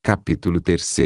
Capítulo 3.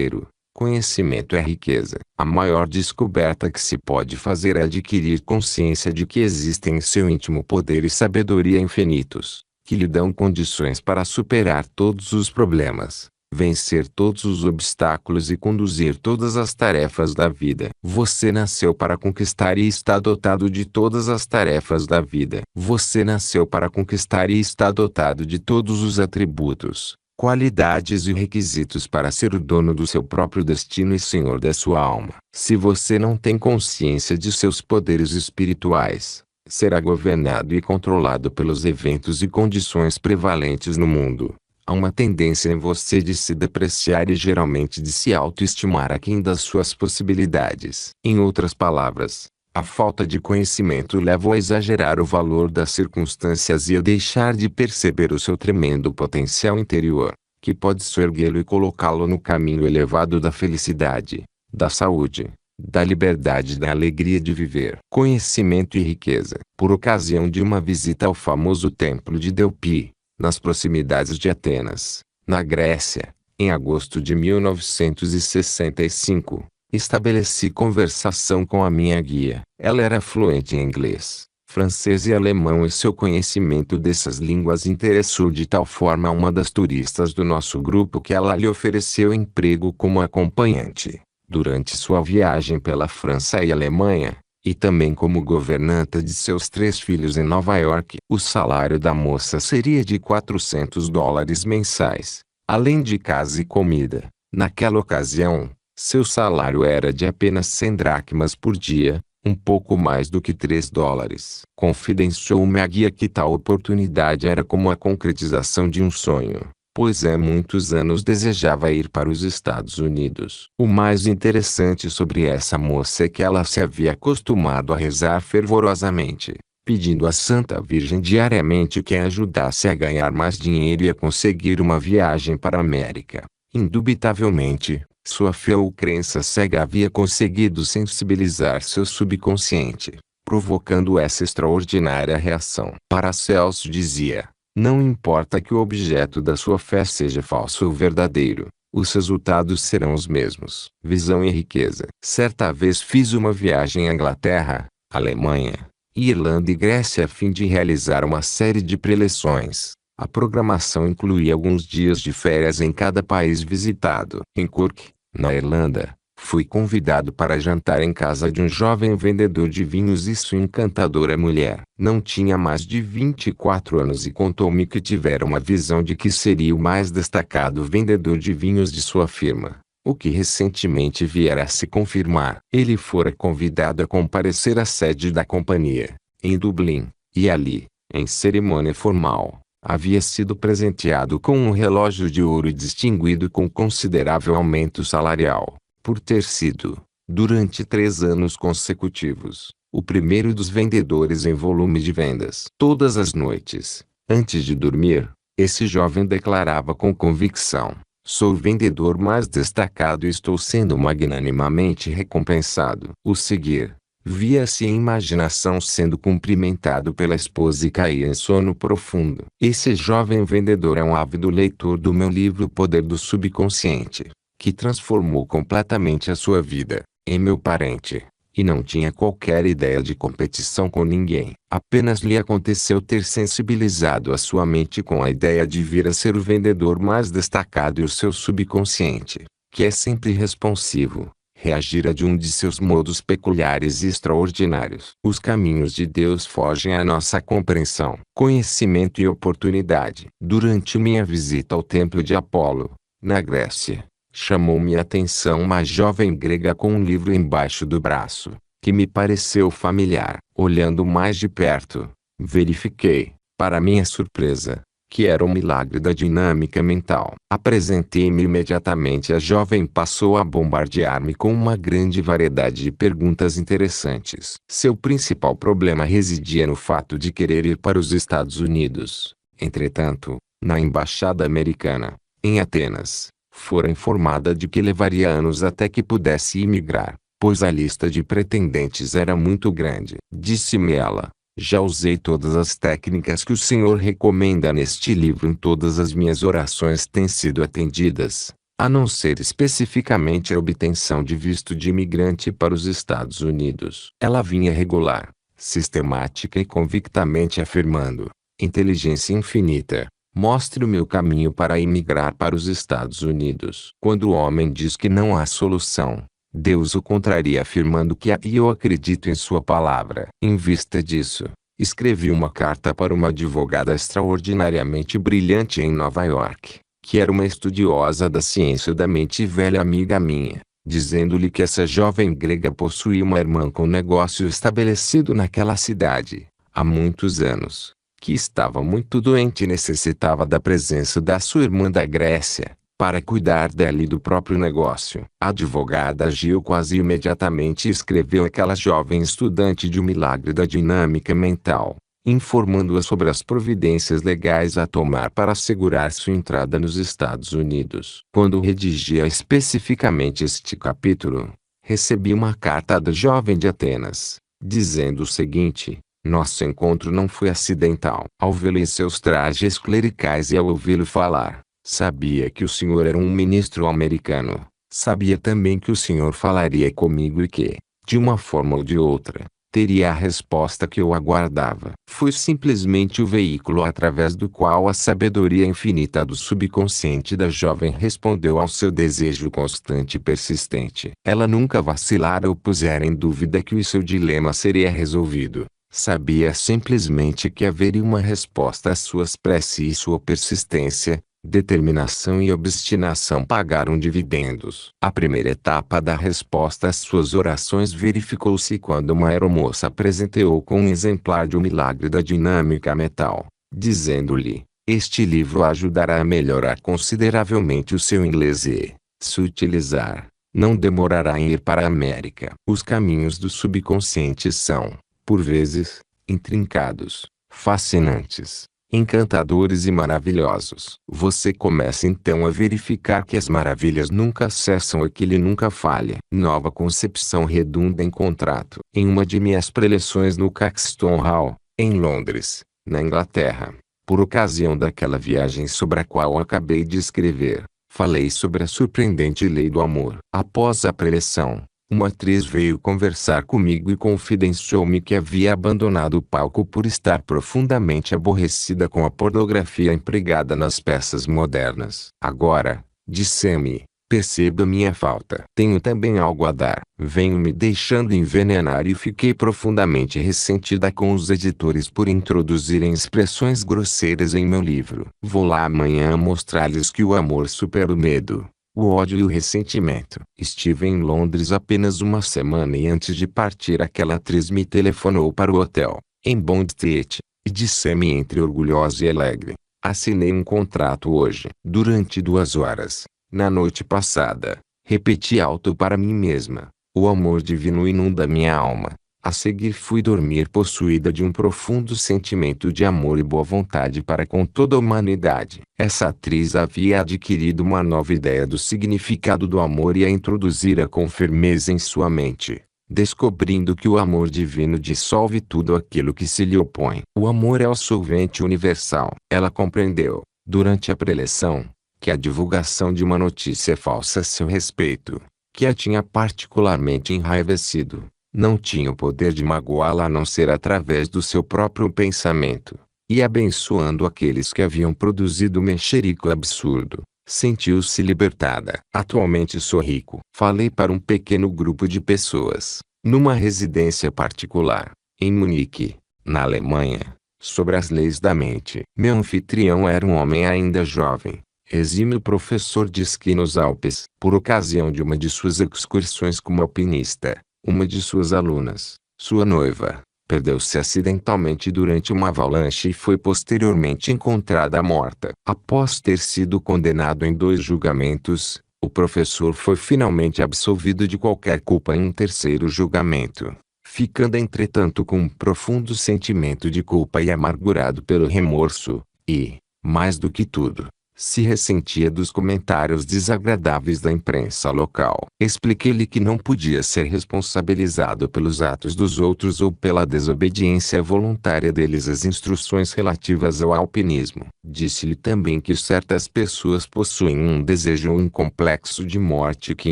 Conhecimento é riqueza. A maior descoberta que se pode fazer é adquirir consciência de que existem em seu íntimo poder e sabedoria infinitos, que lhe dão condições para superar todos os problemas, vencer todos os obstáculos e conduzir todas as tarefas da vida. Você nasceu para conquistar e está dotado de todas as tarefas da vida. Você nasceu para conquistar e está dotado de todos os atributos, qualidades e requisitos para ser o dono do seu próprio destino e senhor da sua alma. Se você não tem consciência de seus poderes espirituais, será governado e controlado pelos eventos e condições prevalentes no mundo. Há uma tendência em você de se depreciar e geralmente de se autoestimar aquém das suas possibilidades. Em outras palavras, a falta de conhecimento leva a exagerar o valor das circunstâncias e a deixar de perceber o seu tremendo potencial interior, que pode soerguê-lo e colocá-lo no caminho elevado da felicidade, da saúde, da liberdade e da alegria de viver. Conhecimento e riqueza. Por ocasião de uma visita ao famoso templo de Delphi, nas proximidades de Atenas, na Grécia, em agosto de 1965, estabeleci conversação com a minha guia. Ela era fluente em inglês, francês e alemão e seu conhecimento dessas línguas interessou de tal forma a uma das turistas do nosso grupo que ela lhe ofereceu emprego como acompanhante, durante sua viagem pela França e Alemanha, e também como governanta de seus 3 filhos em Nova York. O salário da moça seria de $400 mensais, além de casa e comida. Naquela ocasião, seu salário era de apenas 100 dracmas por dia, um pouco mais do que $3. Confidenciou-me a guia que tal oportunidade era como a concretização de um sonho, pois há muitos anos desejava ir para os Estados Unidos. O mais interessante sobre essa moça é que ela se havia acostumado a rezar fervorosamente, pedindo à Santa Virgem diariamente que a ajudasse a ganhar mais dinheiro e a conseguir uma viagem para a América. Indubitavelmente, sua fé ou crença cega havia conseguido sensibilizar seu subconsciente, provocando essa extraordinária reação. Paracelso dizia: não importa que o objeto da sua fé seja falso ou verdadeiro, os resultados serão os mesmos. Visão e riqueza. Certa vez fiz uma viagem à Inglaterra, Alemanha, Irlanda e Grécia a fim de realizar uma série de preleções. A programação incluía alguns dias de férias em cada país visitado. Em Cork, na Irlanda, fui convidado para jantar em casa de um jovem vendedor de vinhos e sua encantadora mulher. Não tinha mais de 24 anos e contou-me que tivera uma visão de que seria o mais destacado vendedor de vinhos de sua firma, o que recentemente viera a se confirmar. Ele fora convidado a comparecer à sede da companhia, em Dublin, e ali, em cerimônia formal, havia sido presenteado com um relógio de ouro e distinguido com considerável aumento salarial, por ter sido, durante 3 anos consecutivos, o primeiro dos vendedores em volume de vendas. Todas as noites, antes de dormir, esse jovem declarava com convicção: sou o vendedor mais destacado e estou sendo magnanimamente recompensado. O seguir, via-se em imaginação sendo cumprimentado pela esposa e caía em sono profundo. Esse jovem vendedor é um ávido leitor do meu livro O Poder do Subconsciente, que transformou completamente a sua vida, em meu parente, e não tinha qualquer ideia de competição com ninguém. Apenas lhe aconteceu ter sensibilizado a sua mente com a ideia de vir a ser o vendedor mais destacado e o seu subconsciente, que é sempre responsivo, reagira de um de seus modos peculiares e extraordinários. Os caminhos de Deus fogem à nossa compreensão. Conhecimento e oportunidade. Durante minha visita ao templo de Apolo, na Grécia, chamou-me a atenção uma jovem grega com um livro embaixo do braço, que me pareceu familiar. Olhando mais de perto, verifiquei, para minha surpresa, que era um milagre da dinâmica mental. Apresentei-me imediatamente. A jovem passou a bombardear-me com uma grande variedade de perguntas interessantes. Seu principal problema residia no fato de querer ir para os Estados Unidos. Entretanto, na embaixada americana, em Atenas, fora informada de que levaria anos até que pudesse imigrar, pois a lista de pretendentes era muito grande. Disse-me ela: já usei todas as técnicas que o Senhor recomenda neste livro. Em todas as minhas orações têm sido atendidas. a não ser especificamente a obtenção de visto de imigrante para os Estados Unidos. Ela vinha regular, sistemática e convictamente afirmando: inteligência infinita, mostre o meu caminho para imigrar para os Estados Unidos. Quando o homem diz que não há solução, Deus o contraria afirmando que há, e eu acredito em sua palavra. Em vista disso, escrevi uma carta para uma advogada extraordinariamente brilhante em Nova York, que era uma estudiosa da ciência da mente e velha amiga minha, dizendo-lhe que essa jovem grega possuía uma irmã com negócio estabelecido naquela cidade, há muitos anos, que estava muito doente e necessitava da presença da sua irmã da Grécia, para cuidar dela e do próprio negócio. A advogada agiu quase imediatamente e escreveu àquela jovem estudante de O Milagre da Dinâmica Mental, informando-a sobre as providências legais a tomar para assegurar sua entrada nos Estados Unidos. Quando redigia especificamente este capítulo, recebi uma carta da jovem de Atenas, dizendo o seguinte: nosso encontro não foi acidental. Ao vê-lo em seus trajes clericais e ao ouvi-lo falar, sabia que o senhor era um ministro americano. Sabia também que o senhor falaria comigo e que, de uma forma ou de outra, teria a resposta que eu aguardava. Fui simplesmente o veículo através do qual a sabedoria infinita do subconsciente da jovem respondeu ao seu desejo constante e persistente. Ela nunca vacilara ou pusera em dúvida que o seu dilema seria resolvido. Sabia simplesmente que haveria uma resposta às suas preces e sua persistência, determinação e obstinação pagaram dividendos. A primeira etapa da resposta às suas orações verificou-se quando uma aeromoça apresentou com um exemplar de O Milagre da Dinâmica Mental, dizendo-lhe: este livro ajudará a melhorar consideravelmente o seu inglês e, se utilizar, não demorará em ir para a América. Os caminhos do subconsciente são, por vezes, intrincados, fascinantes, encantadores e maravilhosos. Você começa então a verificar que as maravilhas nunca cessam e que ele nunca falha. Nova concepção redunda em contrato. Em uma de minhas preleções no Caxton Hall, em Londres, na Inglaterra, por ocasião daquela viagem sobre a qual acabei de escrever, falei sobre a surpreendente lei do amor. Após a preleção, uma atriz veio conversar comigo e confidenciou-me que havia abandonado o palco por estar profundamente aborrecida com a pornografia empregada nas peças modernas. Agora, disse-me, perceba minha falta. Tenho também algo a dar. Venho me deixando envenenar e fiquei profundamente ressentida com os editores por introduzirem expressões grosseiras em meu livro. Vou lá amanhã mostrar-lhes que o amor supera o medo, o ódio e o ressentimento. Estive em Londres apenas uma semana e antes de partir aquela atriz me telefonou para o hotel, em Bond Street, e disse-me entre orgulhosa e alegre: assinei um contrato hoje. Durante 2 horas, na noite passada, repeti alto para mim mesma: o amor divino inunda minha alma. A seguir fui dormir possuída de um profundo sentimento de amor e boa vontade para com toda a humanidade. Essa atriz havia adquirido uma nova ideia do significado do amor e a introduzira com firmeza em sua mente, descobrindo que o amor divino dissolve tudo aquilo que se lhe opõe. O amor é o solvente universal. Ela compreendeu, durante a preleção, que a divulgação de uma notícia falsa a seu respeito, que a tinha particularmente enraivecido, não tinha o poder de magoá-la a não ser através do seu próprio pensamento. E abençoando aqueles que haviam produzido o mexerico absurdo, sentiu-se libertada. Atualmente sou rico. Falei para um pequeno grupo de pessoas, numa residência particular, em Munique, na Alemanha, sobre as leis da mente. Meu anfitrião era um homem ainda jovem, exímio professor de esqui nos Alpes. Por ocasião de uma de suas excursões como alpinista, uma de suas alunas, sua noiva, perdeu-se acidentalmente durante uma avalanche e foi posteriormente encontrada morta. Após ter sido condenado em 2 julgamentos, o professor foi finalmente absolvido de qualquer culpa em um 3º julgamento, ficando entretanto com um profundo sentimento de culpa e amargurado pelo remorso, e, mais do que tudo, Se ressentia dos comentários desagradáveis da imprensa local. Expliquei-lhe que não podia ser responsabilizado pelos atos dos outros ou pela desobediência voluntária deles às instruções relativas ao alpinismo. Disse-lhe também que certas pessoas possuem um desejo ou um complexo de morte que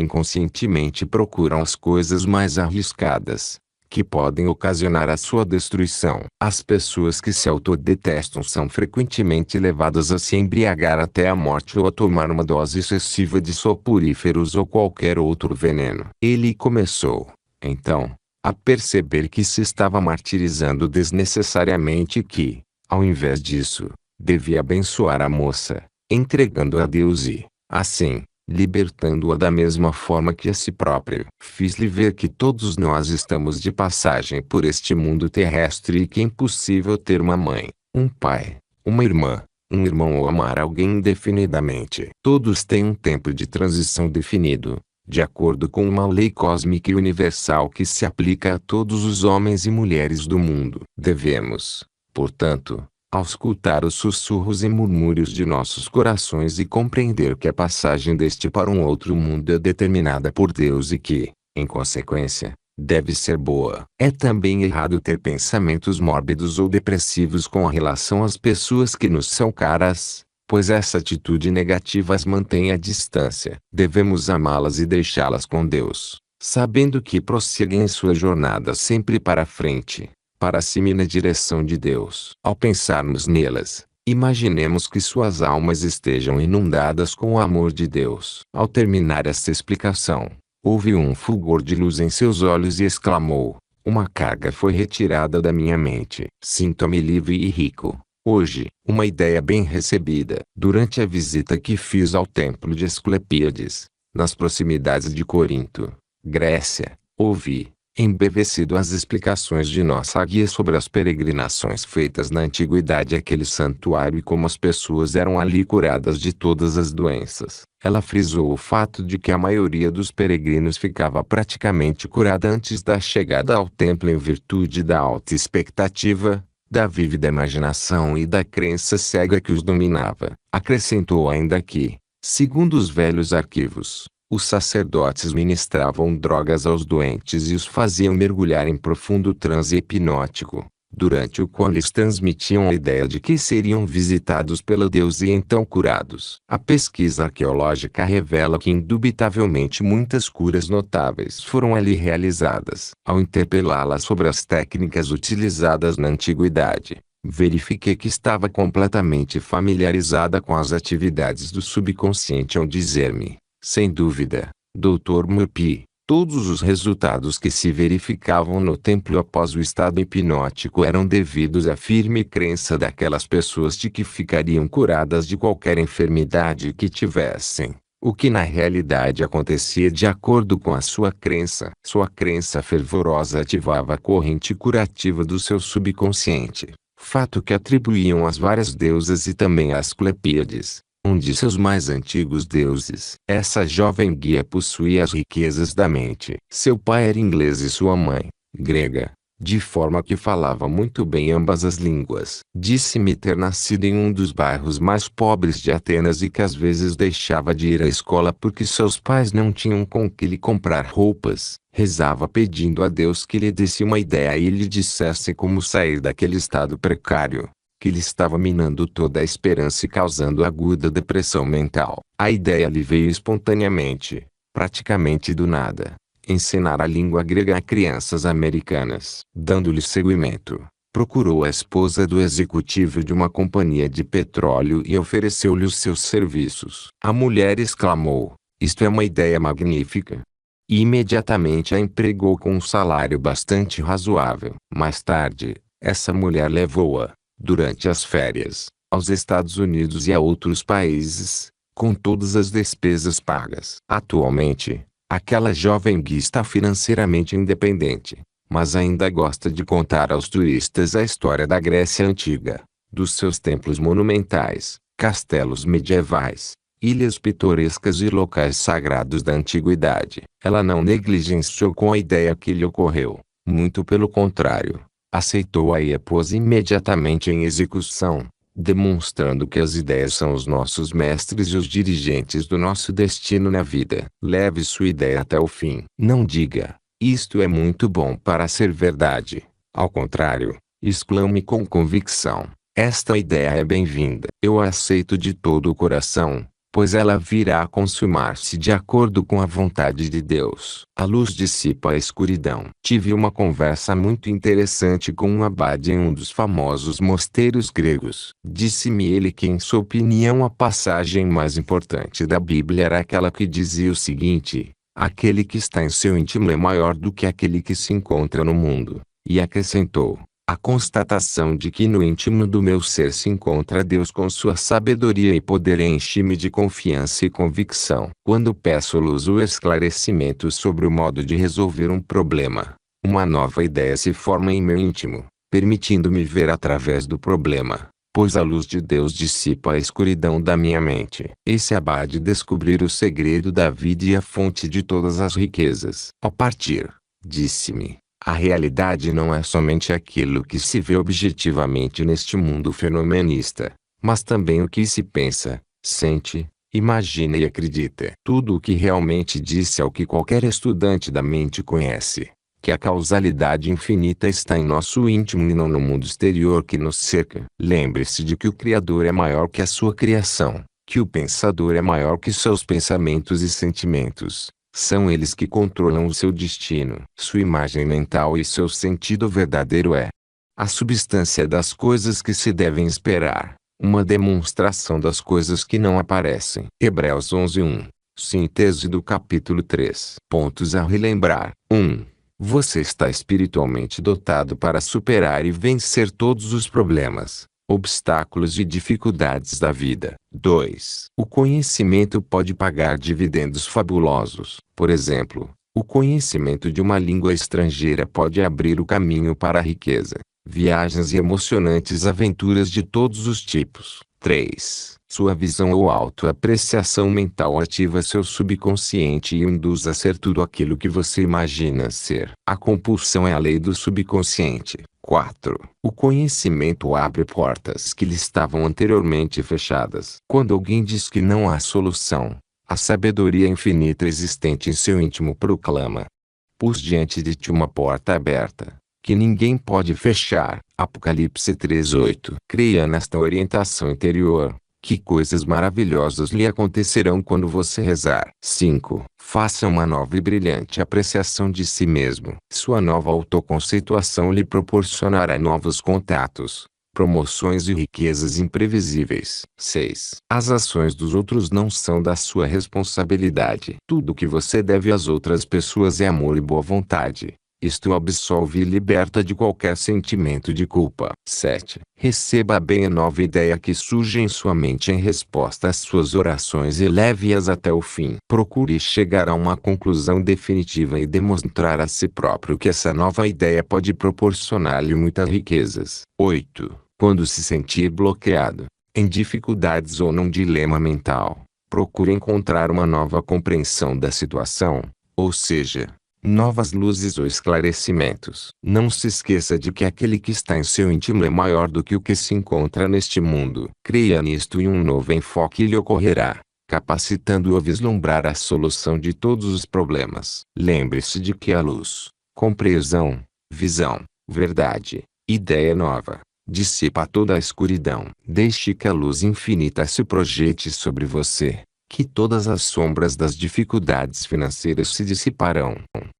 inconscientemente procuram as coisas mais arriscadas, que podem ocasionar a sua destruição. As pessoas que se autodetestam são frequentemente levadas a se embriagar até a morte ou a tomar uma dose excessiva de soporíferos ou qualquer outro veneno. Ele começou, então, a perceber que se estava martirizando desnecessariamente e que, ao invés disso, devia abençoar a moça, entregando-a a Deus e, assim, libertando-a da mesma forma que a si próprio. Fiz-lhe ver que todos nós estamos de passagem por este mundo terrestre e que é impossível ter uma mãe, um pai, uma irmã, um irmão ou amar alguém indefinidamente. Todos têm um tempo de transição definido, de acordo com uma lei cósmica e universal que se aplica a todos os homens e mulheres do mundo. Devemos, portanto, auscultar os sussurros e murmúrios de nossos corações e compreender que a passagem deste para um outro mundo é determinada por Deus e que, em consequência, deve ser boa. É também errado ter pensamentos mórbidos ou depressivos com relação às pessoas que nos são caras, pois essa atitude negativa as mantém à distância. Devemos amá-las e deixá-las com Deus, sabendo que prosseguem em sua jornada sempre para frente, para cima e na direção de Deus. Ao pensarmos nelas, imaginemos que suas almas estejam inundadas com o amor de Deus. Ao terminar esta explicação, houve um fulgor de luz em seus olhos e exclamou: uma carga foi retirada da minha mente. Sinto-me livre e rico. Hoje, uma ideia bem recebida. Durante a visita que fiz ao templo de Asclepíades, nas proximidades de Corinto, Grécia, ouvi, embevecido as explicações de nossa guia sobre as peregrinações feitas na antiguidade àquele santuário e como as pessoas eram ali curadas de todas as doenças. Ela frisou o fato de que a maioria dos peregrinos ficava praticamente curada antes da chegada ao templo em virtude da alta expectativa, da vívida imaginação e da crença cega que os dominava. Acrescentou ainda que, segundo os velhos arquivos, os sacerdotes ministravam drogas aos doentes e os faziam mergulhar em profundo transe hipnótico, durante o qual eles transmitiam a ideia de que seriam visitados pelo Deus e então curados. A pesquisa arqueológica revela que indubitavelmente muitas curas notáveis foram ali realizadas. Ao interpelá-la sobre as técnicas utilizadas na antiguidade, verifiquei que estava completamente familiarizada com as atividades do subconsciente ao dizer-me: sem dúvida, Dr. Murphy, todos os resultados que se verificavam no templo após o estado hipnótico eram devidos à firme crença daquelas pessoas de que ficariam curadas de qualquer enfermidade que tivessem, o que na realidade acontecia de acordo com a sua crença. Sua crença fervorosa ativava a corrente curativa do seu subconsciente, fato que atribuíam às várias deusas e também às Asclepíades, um de seus mais antigos deuses. Essa jovem guia possuía as riquezas da mente. Seu pai era inglês e sua mãe, grega, de forma que falava muito bem ambas as línguas. Disse-me ter nascido em um dos bairros mais pobres de Atenas e que às vezes deixava de ir à escola porque seus pais não tinham com que lhe comprar roupas. Rezava pedindo a Deus que lhe desse uma ideia e lhe dissesse como sair daquele estado precário, que lhe estava minando toda a esperança e causando aguda depressão mental. A ideia lhe veio espontaneamente, praticamente do nada: ensinar a língua grega a crianças americanas. Dando-lhe seguimento, procurou a esposa do executivo de uma companhia de petróleo e ofereceu-lhe os seus serviços. A mulher exclamou: isto é uma ideia magnífica! E imediatamente a empregou com um salário bastante razoável. Mais tarde, essa mulher levou-a, durante as férias, aos Estados Unidos e a outros países, com todas as despesas pagas. Atualmente, aquela jovem guia está financeiramente independente, mas ainda gosta de contar aos turistas a história da Grécia Antiga, dos seus templos monumentais, castelos medievais, ilhas pitorescas e locais sagrados da antiguidade. Ela não negligenciou com a ideia que lhe ocorreu, muito pelo contrário. Aceitou-a e a pôs imediatamente em execução, demonstrando que as ideias são os nossos mestres e os dirigentes do nosso destino na vida. Leve sua ideia até o fim. Não diga, isto é muito bom para ser verdade. Ao contrário, exclame com convicção, esta ideia é bem-vinda. Eu a aceito de todo o coração, pois ela virá a consumar-se de acordo com a vontade de Deus. A luz dissipa a escuridão. Tive uma conversa muito interessante com um abade em um dos famosos mosteiros gregos. Disse-me ele que, em sua opinião, a passagem mais importante da Bíblia era aquela que dizia o seguinte: aquele que está em seu íntimo é maior do que aquele que se encontra no mundo. E acrescentou: a constatação de que no íntimo do meu ser se encontra Deus com sua sabedoria e poder enche-me de confiança e convicção. Quando peço luz ou esclarecimento sobre o modo de resolver um problema, uma nova ideia se forma em meu íntimo, permitindo-me ver através do problema, pois a luz de Deus dissipa a escuridão da minha mente. Esse abade descobriu o segredo da vida e a fonte de todas as riquezas. Ao partir, disse-me: a realidade não é somente aquilo que se vê objetivamente neste mundo fenomenista, mas também o que se pensa, sente, imagina e acredita. Tudo o que realmente disse é o que qualquer estudante da mente conhece, que a causalidade infinita está em nosso íntimo e não no mundo exterior que nos cerca. Lembre-se de que o Criador é maior que a sua criação, que o pensador é maior que seus pensamentos e sentimentos. São eles que controlam o seu destino. Sua imagem mental e seu sentido verdadeiro é a substância das coisas que se devem esperar, uma demonstração das coisas que não aparecem. Hebreus 11:1. Síntese do capítulo 3. Pontos a relembrar. 1. Você está espiritualmente dotado para superar e vencer todos os problemas, obstáculos e dificuldades da vida. 2. O conhecimento pode pagar dividendos fabulosos. Por exemplo, o conhecimento de uma língua estrangeira pode abrir o caminho para a riqueza, viagens e emocionantes aventuras de todos os tipos. 3. Sua visão ou autoapreciação mental ativa seu subconsciente e o induz a ser tudo aquilo que você imagina ser. A compulsão é a lei do subconsciente. 4. O conhecimento abre portas que lhe estavam anteriormente fechadas. Quando alguém diz que não há solução, a sabedoria infinita existente em seu íntimo proclama: pus diante de ti uma porta aberta, que ninguém pode fechar. Apocalipse 3:8. Creia nesta orientação interior, que coisas maravilhosas lhe acontecerão quando você rezar. 5. Faça uma nova e brilhante apreciação de si mesmo. Sua nova autoconceituação lhe proporcionará novos contatos, promoções e riquezas imprevisíveis. 6. As ações dos outros não são da sua responsabilidade. Tudo o que você deve às outras pessoas é amor e boa vontade. Isto absolve e liberta de qualquer sentimento de culpa. 7. Receba bem a nova ideia que surge em sua mente em resposta às suas orações e leve-as até o fim. Procure chegar a uma conclusão definitiva e demonstrar a si próprio que essa nova ideia pode proporcionar-lhe muitas riquezas. 8. Quando se sentir bloqueado, em dificuldades ou num dilema mental, procure encontrar uma nova compreensão da situação, ou seja, novas luzes ou esclarecimentos. Não se esqueça de que aquele que está em seu íntimo é maior do que o que se encontra neste mundo. Creia nisto e um novo enfoque lhe ocorrerá, capacitando-o a vislumbrar a solução de todos os problemas. Lembre-se de que a luz, compreensão, visão, verdade, ideia nova, dissipa toda a escuridão. Deixe que a luz infinita se projete sobre você, que todas as sombras das dificuldades financeiras se dissiparão.